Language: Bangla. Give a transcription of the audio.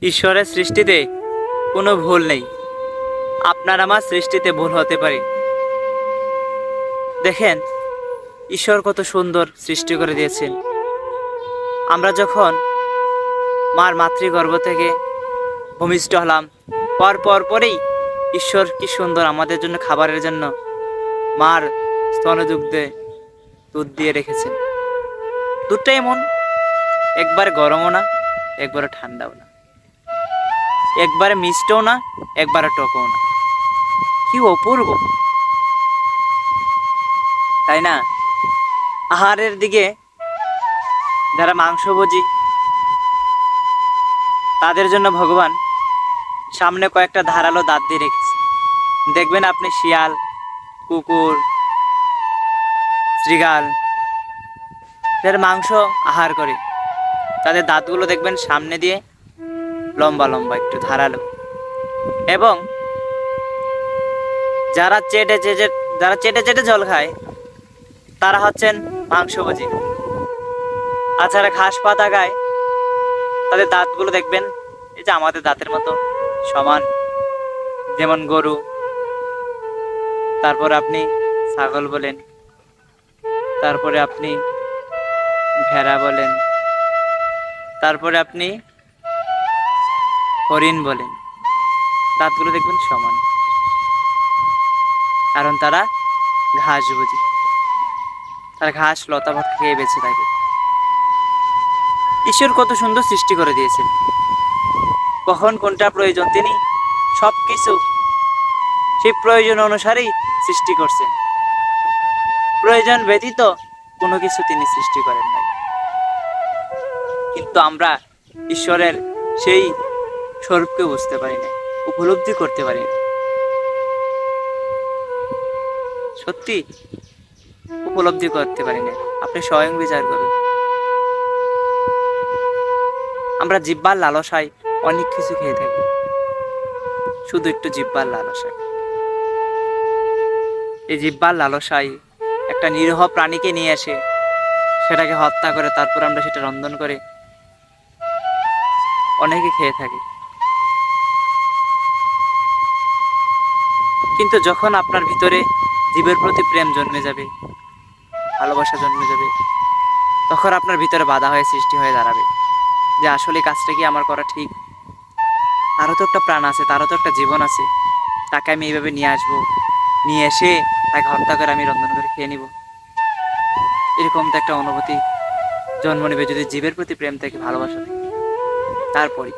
ঈশ্বরের সৃষ্টিতে কোনো ভুল নেই। আপনার আমার সৃষ্টিতে ভুল হতে পারে। দেখেন, ঈশ্বর কত সুন্দর সৃষ্টি করে দিয়েছেন। আমরা যখন মার মাতৃগর্ভ থেকে ভূমিষ্ঠ হলাম, পরেই ঈশ্বর কি সুন্দর আমাদের জন্য খাবারের জন্য মার স্তনযুগ্ধে দুধ দিয়ে রেখেছেন। দুধটা এমন, একবারে গরমও না, একবারে ঠান্ডাও না, একবারে মিষ্টও না, একবারে টকও না। কি অপূর্ব, তাই না? আহারের দিকে যারা মাংসভোজী, তাদের জন্য ভগবান সামনে কয়েকটা ধারালো দাঁত দিয়ে রেখেছে। দেখবেন আপনি শিয়াল, কুকুর, শৃগাল যারা মাংস আহার করে, তাদের দাঁতগুলো দেখবেন সামনে দিয়ে লম্বা লম্বা, একটু ধারালো। এবং যারা চেটে চেটে জল খায়, তারা হচ্ছেন মাংসভোজী। আর যারা ঘাস পাতা খায়, তাদের দাঁতগুলো দেখবেন এই যে আমাদের দাঁতের মতো সমান, যেমন গরু, তারপর আপনি ছাগল বলেন, তারপরে আপনি ভেড়া বলেন, তারপরে আপনি হরিণ বলেন, দাঁতগুলো দেখবেন সমান, কারণ তারা ঘাস ভোজী। তারা ঘাস লতা পাতা খেয়ে বেঁচে থাকে। ঈশ্বর কত সুন্দর সৃষ্টি করে দিয়েছেন। কখন কোনটা প্রয়োজন তিনি সবকিছু সেই প্রয়োজন অনুসারেই সৃষ্টি করছেন। প্রয়োজন ব্যতীত কোনো কিছু তিনি সৃষ্টি করেন নাই। কিন্তু আমরা ঈশ্বরের সেই স্বরূপকে বুঝতে পারি না, উপলব্ধি করতে পারি না। সত্যি উপলব্ধি করতে পারি না। আপনি স্বয়ং বিচার করুন। আমরা জিহ্বার লালসায় অনেক কিছু খেয়ে থাকি, শুধু একটু জিহ্বার লালসায়। এই জিহ্বার লালসায় একটা নিরীহ প্রাণীকে নিয়ে এসে সেটাকে হত্যা করে তারপর আমরা সেটা রন্ধন করে অনেকে খেয়ে থাকি। কিন্তু যখন আপনার ভিতরে জীবের প্রতি প্রেম জন্মে যাবে, ভালোবাসা জন্মে যাবে, তখন আপনার ভিতরে বাধা হয়ে সৃষ্টি হয়ে দাঁড়াবে যে আসলে কাজটা কি আমার করা ঠিক? তারও তো একটা প্রাণ আছে, তারও তো একটা জীবন আছে, তাকে আমি এইভাবে নিয়ে আসবো, নিয়ে এসে তাকে হত্যা করে আমি রন্ধন করে খেয়ে নিব। এরকম তো একটা অনুভূতি জন্ম নেবে যদি জীবের প্রতি প্রেম থেকে, ভালোবাসা থেকে। তারপরে